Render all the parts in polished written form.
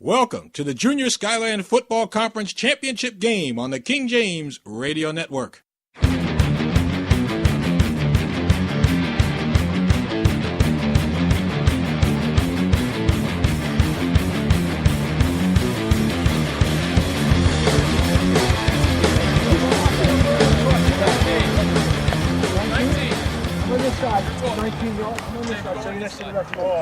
Welcome to the Junior Skyland Football Conference Championship game on the King James Radio Network.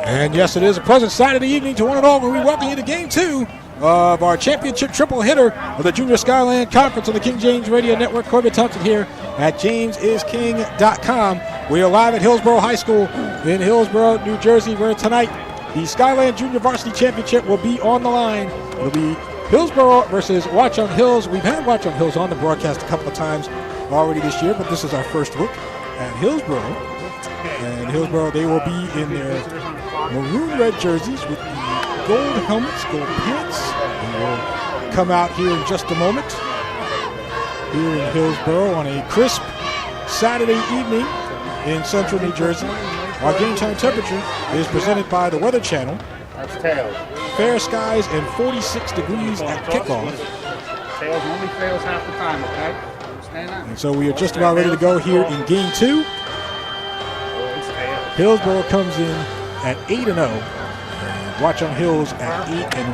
And yes, it is a pleasant Saturday evening to one and all, where we welcome you to Game 2 of our championship triple hitter of the Junior Skyland Conference on the King James Radio Network. Corbett Thompson here at jamesisking.com. We are live at Hillsborough High School in Hillsborough, New Jersey, where tonight the Skyland Junior Varsity Championship will be on the line. It'll be Hillsborough versus Watchung Hills. We've had Watchung Hills on the broadcast a couple of times already this year, but this is our first look at Hillsborough. And Hillsborough, they will be in their maroon red jerseys with the gold helmets, gold pants. They will come out here in just a moment here in Hillsborough on a crisp Saturday evening in central New Jersey. Our game time temperature is presented by the Weather Channel. That's tails. Fair skies and 46 degrees at kickoff. Tails only fails half the time, okay? Understand that? And so we are just about ready to go here in game 2. Hillsborough comes in at 8-0, and Watchung Hills at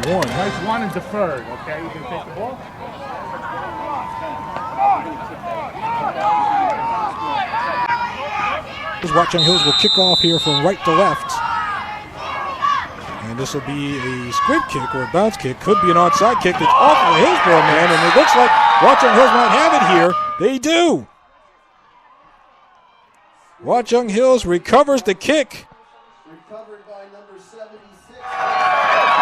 8-1. Nice one and deferred, okay? You can take the ball. Watchung Hills will kick off here from right to left. And this will be a squib kick or a bounce kick. Could be an onside kick. It's off of the Hillsborough man, and it looks like Watchung Hills might have it here. They do. Watchung Hills recovers the kick. Recovered by number 76.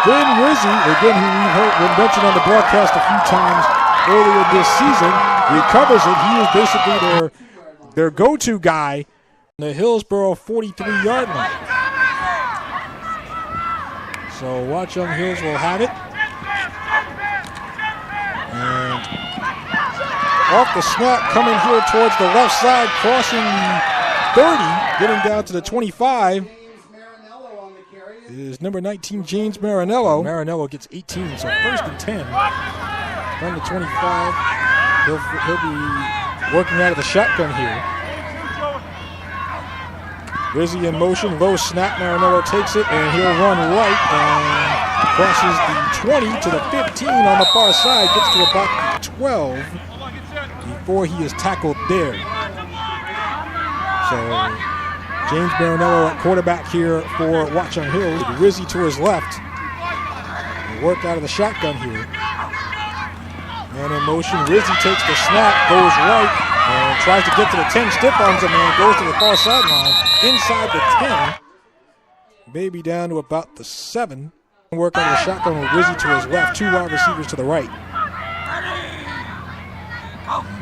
Ben Rizzi, again, who we've mentioned on the broadcast a few times earlier this season, recovers it. He is basically their go-to guy on the Hillsborough 43-yard line. So Watchung Hills will have it. And off the snap, coming here towards the left side, crossing the 30, getting down to the 25 is number 19, James Marinello. Marinello gets 18, so first and 10 from the 25. He'll be working out of the shotgun here. Rizzi in motion, low snap. Marinello takes it, and he'll run right and crosses the 20 to the 15 on the far side, gets to about the 12 before he is tackled there. So James Marinello at quarterback here for Watchung Hills. Rizzi to his left. Work out of the shotgun here. And in motion, Rizzi takes the snap, goes right, and tries to get to the 10. Stiff arms him and goes to the far sideline. Inside the 10. Maybe down to about the 7. Work out of the shotgun with Rizzi to his left. 2 wide receivers to the right.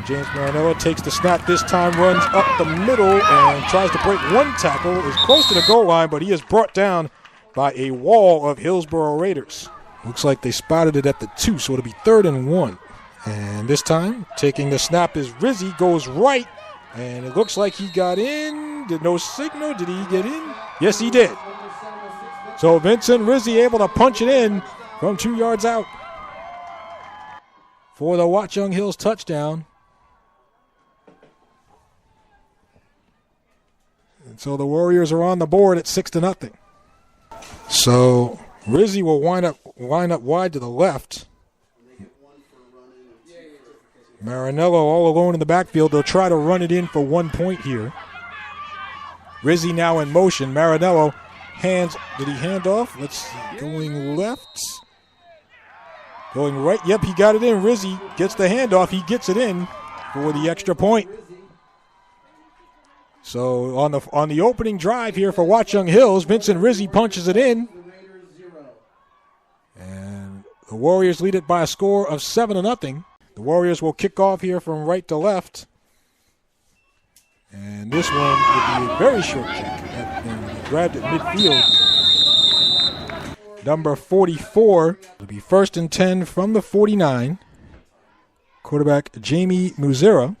James Marinello takes the snap this time, runs up the middle, and tries to break one tackle. Is close to the goal line, but he is brought down by a wall of Hillsborough Raiders. Looks like they spotted it at the 2, so it'll be 3rd and 1. And this time, taking the snap is Rizzi, goes right, and it looks like he got in. Did no signal? Did he get in? Yes, he did. So Vincent Rizzi able to punch it in from 2 yards out for the Watchung Hills touchdown. And so the Warriors are on the board at 6-0. So Rizzi will line up wide to the left. Marinello all alone in the backfield. They'll try to run it in for 1 point here. Rizzi now in motion. Marinello did he hand off? Let's see, going left. Going right, yep, he got it in. Rizzi gets the handoff. He gets it in for the extra point. So on the opening drive here for Watchung Hills, Vincent Rizzi punches it in. And the Warriors lead it by a score of 7-0. The Warriors will kick off here from right to left. And this one will be a very short kick. And grabbed at midfield. Number 44. It'll be 1st and 10 from the 49. Quarterback Jamie Muzera.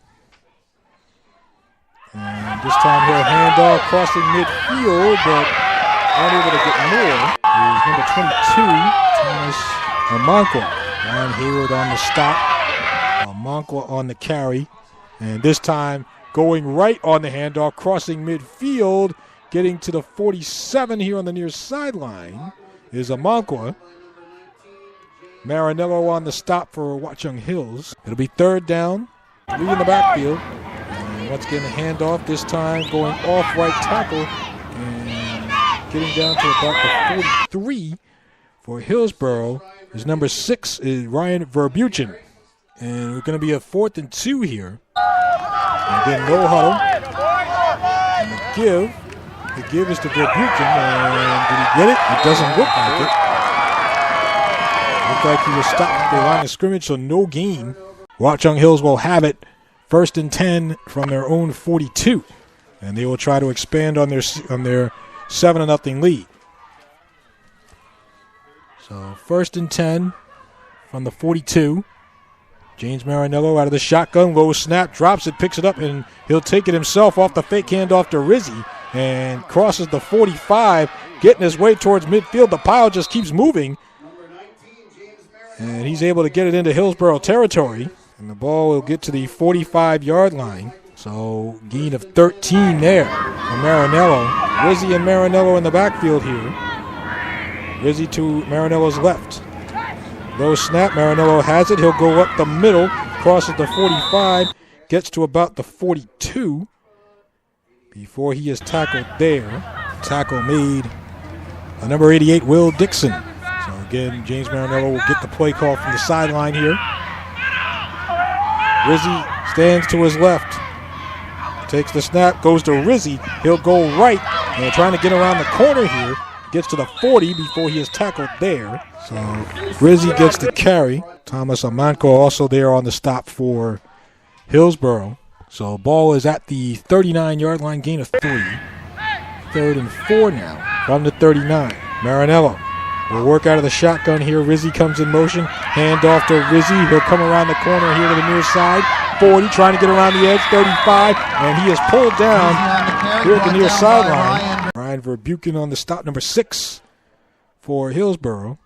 And this time he'll hand off crossing midfield, but unable to get more. Here's number 22, Thomas Amonkwa. Ryan Hayward on the stop. Amonkwa on the carry. And this time going right on the handoff, crossing midfield, getting to the 47 here on the near sideline is Amonkwa. Marinello on the stop for Watchung Hills. It'll be third down, 3 in the backfield. And once again, the handoff, this time going off right tackle and getting down to about the 43 for Hillsborough. His number 6 is Ryan Verbuchen. And we're going to be a 4th and 2 here. And again, no huddle. And the give is to Verbuchen. And did he get it? It doesn't look like it. Looked like he was stopped at the line of scrimmage, so no gain. Watchung Hills will have it 1st and 10 from their own 42. And they will try to expand on their 7-0 lead. So 1st and 10 from the 42. James Marinello out of the shotgun, low snap, drops it, picks it up, and he'll take it himself off the fake handoff to Rizzi and crosses the 45, getting his way towards midfield. The pile just keeps moving, and he's able to get it into Hillsborough territory, and the ball will get to the 45-yard line. So gain of 13 there for Marinello. Rizzi and Marinello in the backfield here. Rizzi to Marinello's left. Low snap, Marinello has it. He'll go up the middle, crosses the 45, gets to about the 42 before he is tackled there. Tackle made by number 88, Will Dixon. So again, James Marinello will get the play call from the sideline here. Rizzi stands to his left. Takes the snap, goes to Rizzi. He'll go right, and trying to get around the corner here. Gets to the 40 before he is tackled there. So Rizzi gets the carry. Thomas Amonkwa also there on the stop for Hillsborough. So ball is at the 39-yard line, gain of 3. 3rd and 4 now from the 39. Marinello will work out of the shotgun here. Rizzi comes in motion. Hand off to Rizzi. He'll come around the corner here to the near side. 40, trying to get around the edge. 35, and he is pulled down here at the near sideline. Ryan Verbuchen on the stop, number 6 for Hillsborough.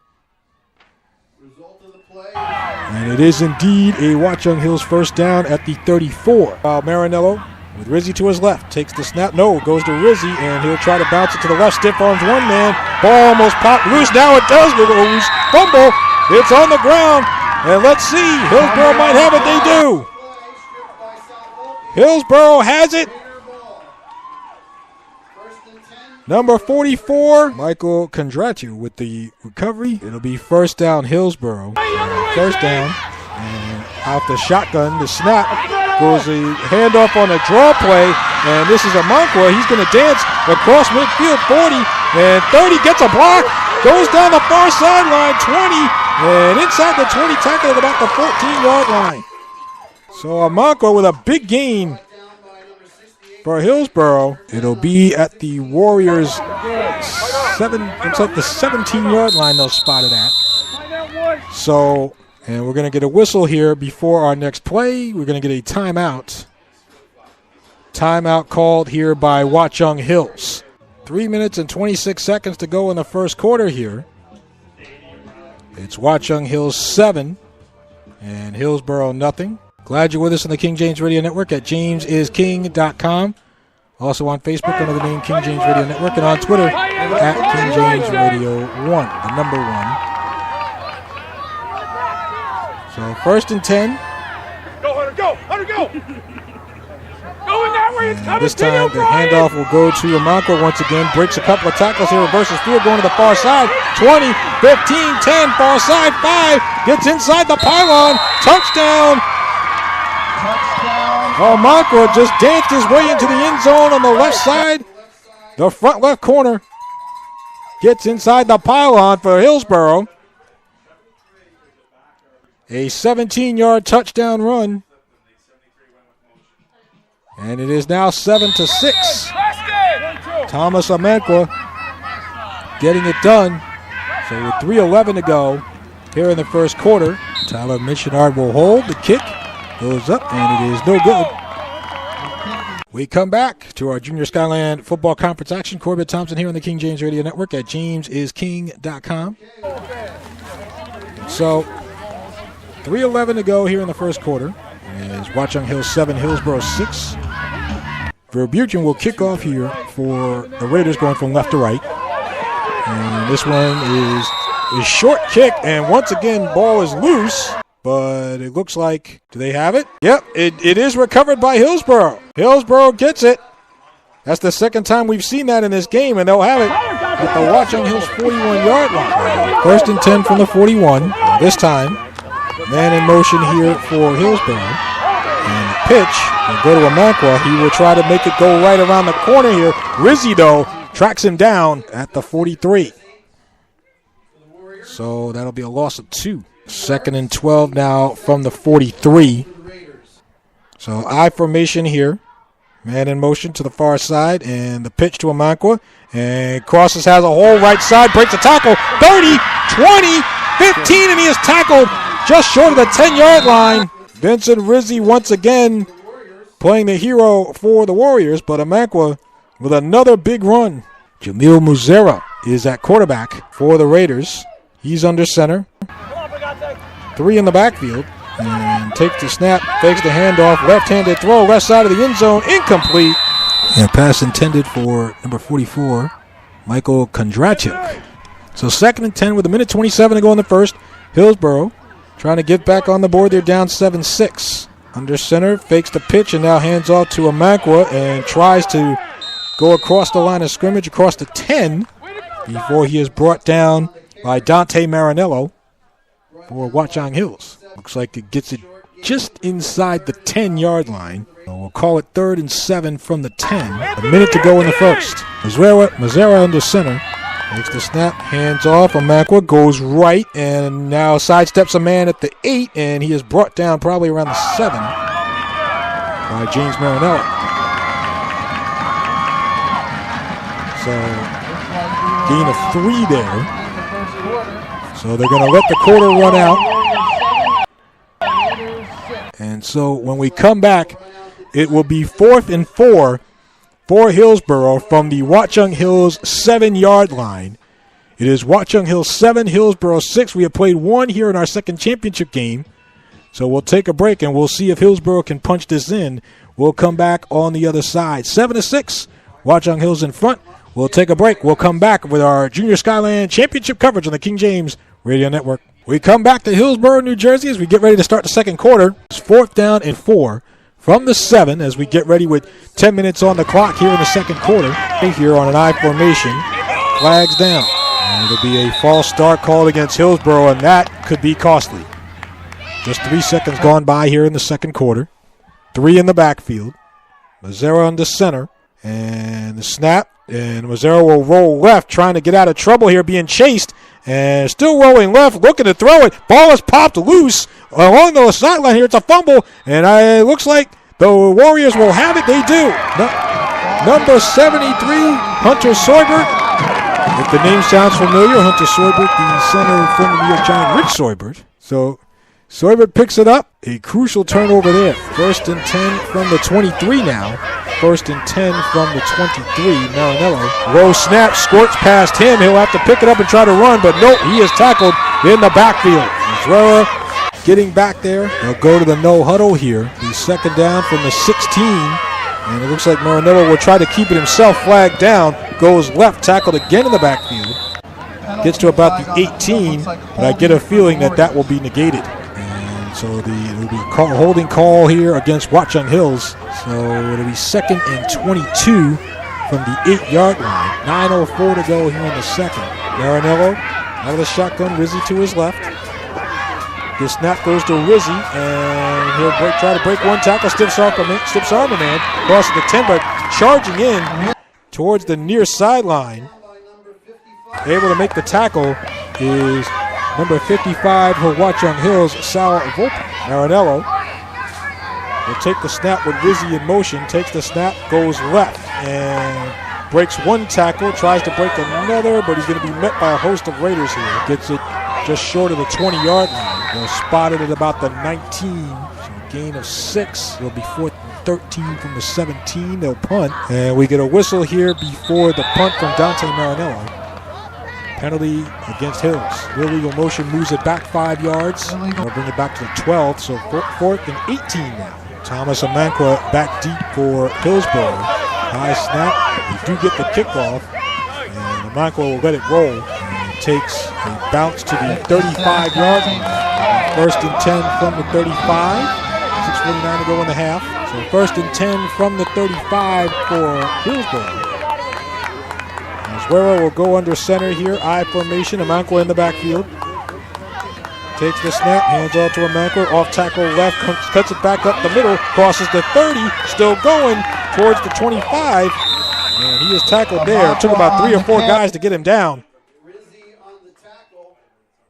And it is indeed a Watchung Hills first down at the 34. While Marinello, with Rizzi to his left, takes the snap. No, goes to Rizzi, and he'll try to bounce it to the left. Stiff arms one man. Ball almost popped loose. Now it does go loose. Fumble. It's on the ground. And let's see. Hillsborough might have it. They do. Hillsborough has it. Number 44, Michael Kondratu with the recovery. It'll be first down Hillsborough. First down, and out the shotgun, the snap, goes a handoff on a draw play, and this is Amonkwa. He's going to dance across midfield, 40, and 30, gets a block, goes down the far sideline, 20, and inside the 20, tackle at about the 14-yard line. So Amonkwa with a big gain for Hillsborough. It'll be at the Warriors' it's like the 17-yard line they'll spot it at. So, and we're going to get a whistle here before our next play. We're going to get a timeout. Timeout called here by Watchung Hills. 3 minutes and 26 seconds to go in the first quarter here. It's Watchung Hills 7 and Hillsborough nothing. Glad you're with us on the King James Radio Network at jamesisking.com. Also on Facebook under the name King James Radio Network, and on Twitter at King James Radio 1, the number 1. So 1st and 10. Go, Hunter, go! Hunter, go! Go in that way, it's coming. This time the handoff will go to Amonkwa once again. Breaks a couple of tackles here, reverses field, going to the far side. 20, 15, 10, far side, 5. Gets inside the pylon. Touchdown. Amonkwa just danced his way into the end zone on the left side. The front left corner. Gets inside the pylon for Hillsborough. A 17-yard touchdown run. And it is now 7-6. Thomas Amonkwa getting it done. So with 3:11 to go here in the first quarter, Tyler Missionard will hold. The kick goes up, and it is no good. We come back to our Junior Skyland Football Conference action. Corbett Thompson here on the King James Radio Network at jamesisking.com. So 3:11 to go here in the first quarter. As Watchung Hills 7, Hillsborough 6. Verbuchen will kick off here for the Raiders going from left to right. And this one is a short kick, and once again, ball is loose. But it looks like, do they have it? Yep, it is recovered by Hillsborough. Hillsborough gets it. That's the second time we've seen that in this game, and they'll have it at the Watchung Hills 41-yard line. First and 10 from the 41. This time, man in motion here for Hillsborough. And the pitch will go to Amankwa. He will try to make it go right around the corner here. Rizzi, though, tracks him down at the 43. So that'll be a loss of 2. Second and 12 now from the 43. So I formation here. Man in motion to the far side, and the pitch to Amankwa. And crosses, has a hole right side, breaks a tackle. 30, 20, 15, and he is tackled just short of the 10-yard line. Vincent Rizzi once again playing the hero for the Warriors, but Amankwa with another big run. Jamil Muzera is at quarterback for the Raiders. He's under center. 3 in the backfield. And takes the snap, fakes the handoff, left-handed throw, left side of the end zone, incomplete. And pass intended for number 44, Michael Kondrachuk. So second and 10 with a minute 27 to go in the first. Hillsborough trying to get back on the board. They're down 7-6. Under center, fakes the pitch, and now hands off to Amankwa and tries to go across the line of scrimmage, across the 10, before he is brought down by Dante Marinello for Watchung Hills. Looks like it gets it just inside the 10-yard line. So we'll call it 3rd and 7 from the 10. A minute to go in the first. Mazzara under center. Makes the snap, hands off. Amankwa goes right and now sidesteps a man at the 8, and he is brought down probably around the 7 by James Marinello. So gain of 3 there. So they're going to let the quarter run out. And so when we come back, it will be 4th and 4 for Hillsborough from the Watchung Hills 7-yard line. It is Watchung Hills 7, Hillsborough 6. We have played 1 here in our second championship game. So we'll take a break and we'll see if Hillsborough can punch this in. We'll come back on the other side. 7-6, Watchung Hills in front. We'll take a break. We'll come back with our Junior Skyland championship coverage on the King James Radio Network. We come back to Hillsborough, New Jersey as we get ready to start the second quarter. It's 4th down and 4 from the 7 as we get ready with 10 minutes on the clock here in the second quarter. Here on an I formation, flags down. And it'll be a false start called against Hillsborough, and that could be costly. Just 3 seconds gone by here in the second quarter. 3 in the backfield. Mazzara under center. And the snap. And Mazzara will roll left, trying to get out of trouble here, being chased. And still rolling left, looking to throw it. Ball is popped loose along the sideline here. It's a fumble, and it looks like the Warriors will have it. They do. Number 73, Hunter Soybert. If the name sounds familiar, Hunter Soybert, the center from the New York Giant, Rich Soybert. So Soybert picks it up. A crucial turnover there. 1st and 10 from the 23 now. 1st and 10 from the 23. Marinello. Low snap, squirts past him. He'll have to pick it up and try to run, but nope, he is tackled in the backfield. Mazzara getting back there. They'll go to the no huddle here. The second down from the 16. And it looks like Marinello will try to keep it himself. Flagged down. Goes left, tackled again in the backfield. Gets to about the 18, but I get a feeling that will be negated. So it'll be a holding call here against Watchung Hills. So it'll be 2nd and 22 from the 8-yard line. 9:04 to go here in the second. Marinello out of the shotgun, Rizzi to his left. The snap goes to Rizzi, and he'll try to break one tackle. Stiffs arm a man. Crosses the 10, but charging in towards the near sideline. Able to make the tackle is number 55 for Watchung Hills, Sal Volpe. Marinello will take the snap with Rizzi in motion, takes the snap, goes left, and breaks one tackle, tries to break another, but he's going to be met by a host of Raiders here. Gets it just short of the 20-yard line. They'll spot it at about the 19, so a gain of 6. It'll be 4th and 13 from the 17. They'll punt, and we get a whistle here before the punt from Dante Marinello. Penalty against Hills. Illegal motion moves it back 5 yards. They'll bring it back to the 12, so 4th and 18 now. Thomas Amankwa back deep for Hillsborough. High snap. They do get the kickoff, and Amankwa will let it roll. And takes a bounce to the 35-yard line. 1st and 10 from the 35. 6:49 to go in the half. So 1st and 10 from the 35 for Hillsborough. Guerrero will go under center here. I formation. Amankwa in the backfield. Takes the snap. Hands off to Amankwa. Off tackle left. Cuts it back up the middle. Crosses the 30. Still going towards the 25. And he is tackled there. It took about 3 or 4 guys to get him down.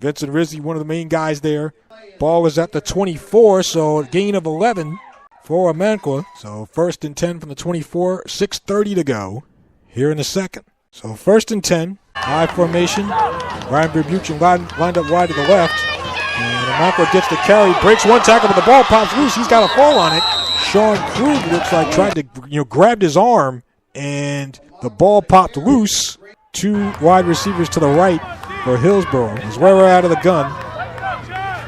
Vincent Rizzi, one of the main guys there. Ball is at the 24, so a gain of 11 for Amankwa. So 1st and 10 from the 24. 6:30 to go here in the second. So 1st and 10, high formation. Ryan Verbuchen lined up wide to the left. And Amankwa gets the carry, breaks one tackle, but the ball pops loose. He's got a fall on it. Sean Krug looks like tried to grabbed his arm, and the ball popped loose. 2 wide receivers to the right for Hillsborough. Azuero out of the gun.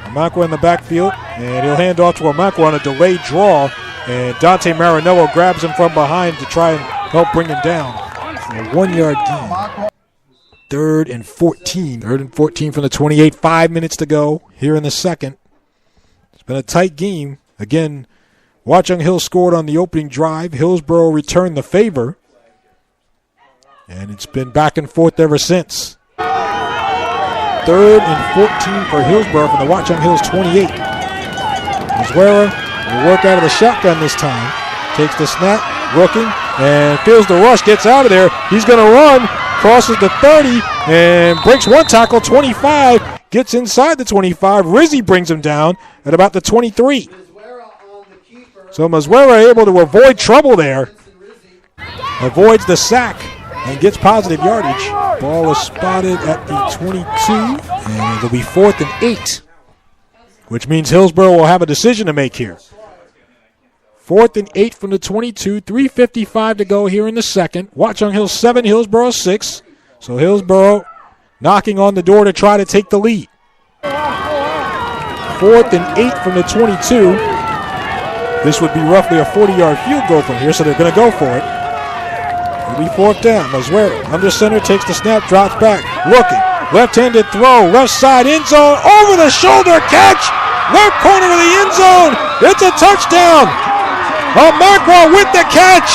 Amankwa in the backfield, and he'll hand off to Amankwa on a delayed draw. And Dante Marinello grabs him from behind to try and help bring him down. A 1-yard gain. 3rd and 14. 3rd and 14 from the 28. 5 minutes to go here in the second. It's been a tight game. Again, Watchung Hill scored on the opening drive. Hillsborough returned the favor. And it's been back and forth ever since. 3rd and 14 for Hillsborough from the Watchung Hills 28. Azuero will work out of the shotgun this time. Takes the snap, looking, and feels the rush, gets out of there. He's going to run, crosses the 30, and breaks one tackle, 25, gets inside the 25. Rizzi brings him down at about the 23. So Azuero able to avoid trouble there. Avoids the sack and gets positive yardage. Ball is spotted at the 22, and it'll be 4th and 8, which means Hillsborough will have a decision to make here. 4th and 8 from the 22, 3:55 to go here in the second. Watchung Hill 7, Hillsborough 6. So Hillsborough knocking on the door to try to take the lead. 4th and 8 from the 22. This would be roughly a 40-yard field goal from here, so they're going to go for it. It'll be 4th down. Azuero under center, takes the snap, drops back, looking. Left-handed throw, left side end zone, over the shoulder catch, left corner of the end zone. It's a touchdown. Amankwa with the catch.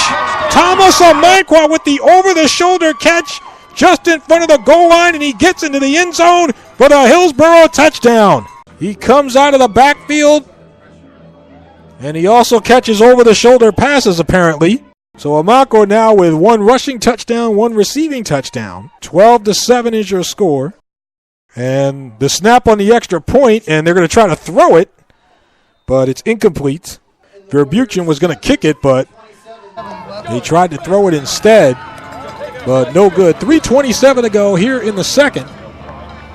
Thomas Amankwa with the over-the-shoulder catch just in front of the goal line, and he gets into the end zone for the Hillsborough touchdown. He comes out of the backfield, and he also catches over-the-shoulder passes, apparently. So Amankwa now with 1 rushing touchdown, 1 receiving touchdown. 12-7 is your score. And the snap on the extra point, and they're going to try to throw it, but it's incomplete. Verbuchen was going to kick it, but they tried to throw it instead, but no good. 3:27 to go here in the second.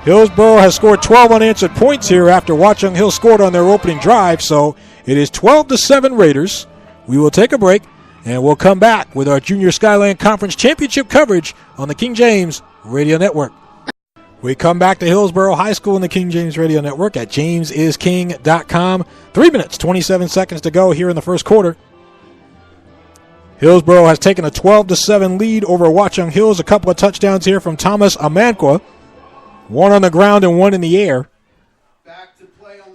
Hillsborough has scored 12 unanswered points here after Watchung Hill scored on their opening drive, so it is 12-7 Raiders. We will take a break, and we'll come back with our Junior Skyland Conference Championship coverage on the King James Radio Network. We come back to Hillsborough High School in the King James Radio Network at jamesisking.com. 3 minutes, 27 seconds to go here in the first quarter. Hillsborough has taken a 12-7 lead over Watchung Hills. A couple of touchdowns here from Thomas Amankwa. 1 on the ground and 1 in the air.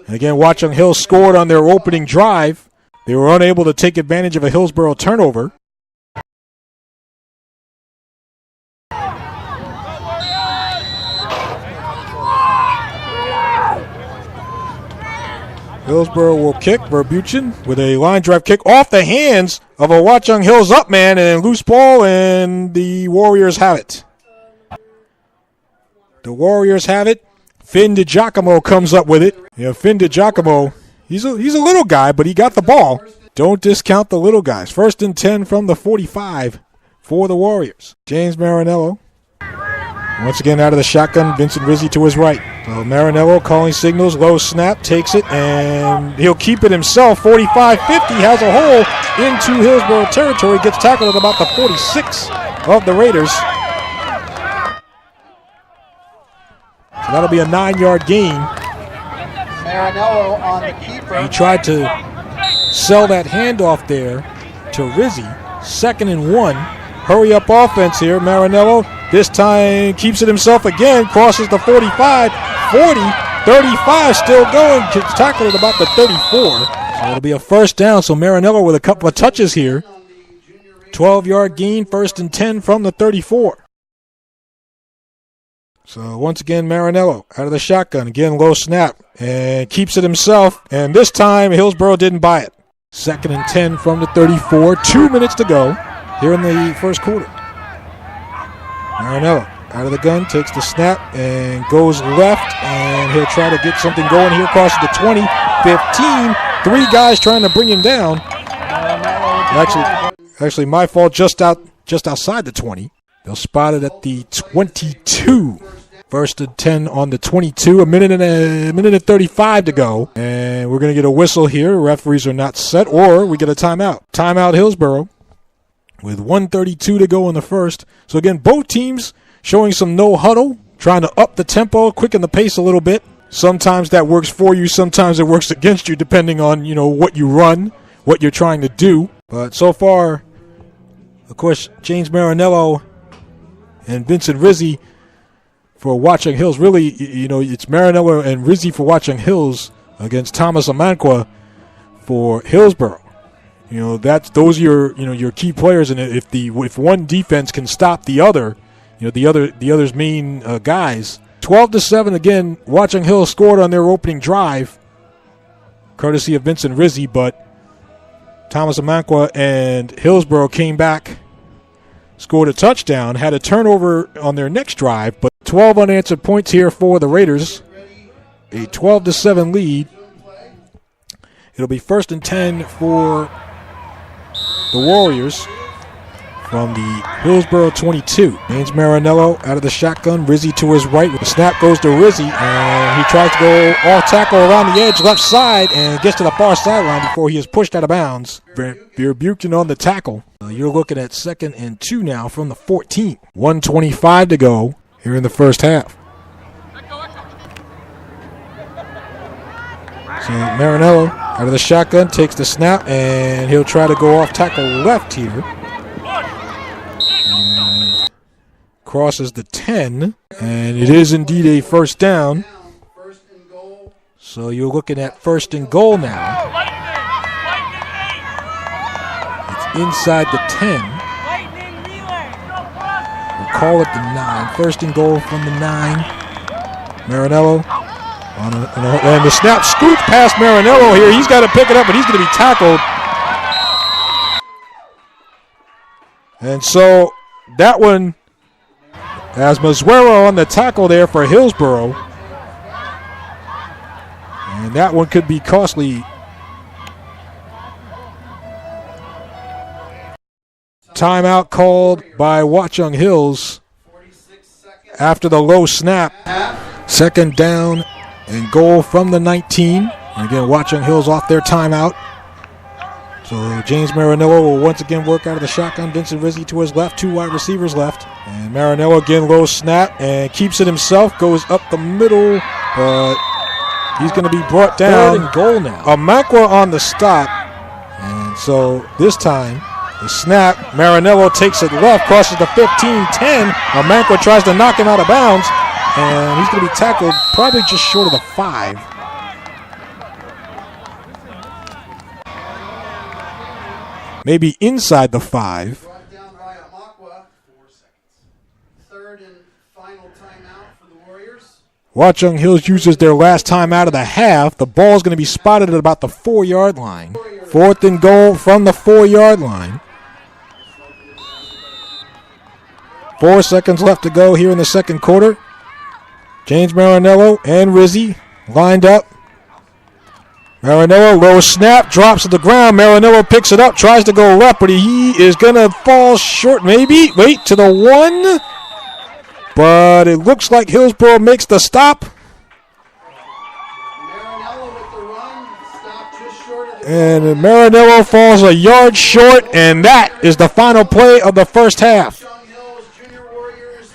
And again, Watchung Hills scored on their opening drive. They were unable to take advantage of a Hillsborough turnover. Hillsborough will kick. Verbuchen with a line drive kick off the hands of a Watchung Hills up man, and loose ball, and the Warriors have it. The Warriors have it. Finn DiGiacomo comes up with it. Finn DiGiacomo, he's a little guy, but he got the ball. Don't discount the little guys. 1st and 10 from the 45 for the Warriors. James Marinello. Once again out of the shotgun, Vincent Rizzi to his right. So Marinello calling signals, low snap, takes it, and he'll keep it himself. 45-50, has a hole into Hillsborough territory, gets tackled at about the 46 of the Raiders. So that'll be a 9-yard gain. Marinello on the keeper. He tried to sell that handoff there to Rizzi. 2nd and 1. Hurry up offense here. Marinello this time keeps it himself again. Crosses the 45, 40, 35 still going. Gets tackled at about the 34. So it'll be a first down. So Marinello with a couple of touches here. 12-yard gain, 1st and 10 from the 34. So once again, Marinello out of the shotgun. Again, low snap. And keeps it himself. And this time, Hillsborough didn't buy it. 2nd and 10 from the 34. 2 minutes to go here in the first quarter. Marinello out of the gun, takes the snap, and goes left. And he'll try to get something going here. Crosses the 20, 15. 3 guys trying to bring him down. Actually, my fault, just outside the 20. They'll spot it at the 22. 1st and 10 on the 22. A minute and 35 to go. And we're going to get a whistle here. Referees are not set, or we get a timeout. Timeout Hillsborough with 1:32 to go in the first. So again, both teams showing some no huddle, trying to up the tempo, quicken the pace a little bit. Sometimes that works for you. Sometimes it works against you, depending on, what you run, what you're trying to do. But so far, of course, James Marinello and Vincent Rizzi for Watchung Hills. Really, it's Marinello and Rizzi for Watchung Hills against Thomas Amanqua for Hillsborough. Those are your key players, and if one defense can stop the other, the other's main guys. 12-7 again. Watchung Hills scored on their opening drive, courtesy of Vincent Rizzi, but Thomas Amanqua and Hillsborough came back, scored a touchdown, had a turnover on their next drive, but 12 unanswered points here for the Raiders. A 12-7 lead. It'll be 1st and 10 for the Warriors from the Hillsborough 22. James Marinello out of the shotgun. Rizzi to his right. The snap goes to Rizzi, and he tries to go off tackle around the edge, left side, and gets to the far sideline before he is pushed out of bounds. Verbuchen on the tackle. You're looking at 2nd and 2 now from the 14. 1:25 to go here in the first half. So Marinello out of the shotgun takes the snap, and he'll try to go off tackle left here. And crosses the 10, and it is indeed a first down. So you're looking at 1st and goal now. It's inside the 10. We'll call it the 9. 1st and goal from the 9. Marinello. And the snap scoots past Marinello here. He's got to pick it up, but he's going to be tackled. And so that one has Mazzuero on the tackle there for Hillsborough. And that one could be costly. Timeout called by Watchung Hills after the low snap. 2nd down and goal from the 19. And again, Watchung Hills off their timeout. So James Marinello will once again work out of the shotgun. Vincent Rizzi to his left, 2 wide receivers left. And Marinello again low snap and keeps it himself, goes up the middle, but he's going to be brought down. 3rd and goal now. Amanqua on the stop. And so this time, the snap, Marinello takes it left, crosses the 15-10. Amanqua tries to knock him out of bounds, and he's going to be tackled probably just short of the 5. Maybe inside the 5. Brought down by Amanqua. 4 seconds. 3rd and final timeout for the Warriors. Watchung Hills uses their last time out of the half. The ball is going to be spotted at about the 4-yard line. 4th and goal from the 4-yard line. 4 seconds left to go here in the second quarter. James Marinello and Rizzi lined up. Marinello, low snap, drops to the ground. Marinello picks it up, tries to go left, but he is going to fall short maybe. Wait to the 1. But it looks like Hillsborough makes the stop. Marinello with the run, stopped just short of the And Marinello falls a yard short, and that is the final play of the first half. Watchung Hills Junior Warriors.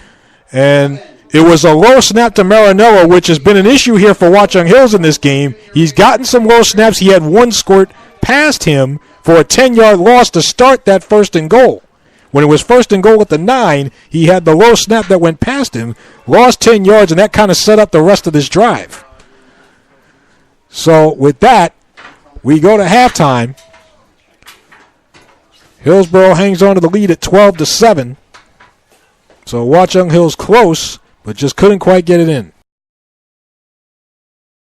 And It was a low snap to Marinello, which has been an issue here for Watchung Hills in this game. He's gotten some low snaps. He had one squirt past him for a 10-yard loss to start that 1st and goal. When it was 1st and goal at the 9, he had the low snap that went past him, lost 10 yards, and that kind of set up the rest of this drive. So with that, we go to halftime. Hillsborough hangs on to the lead at 12-7. So Watchung Hills close, but just couldn't quite get it in.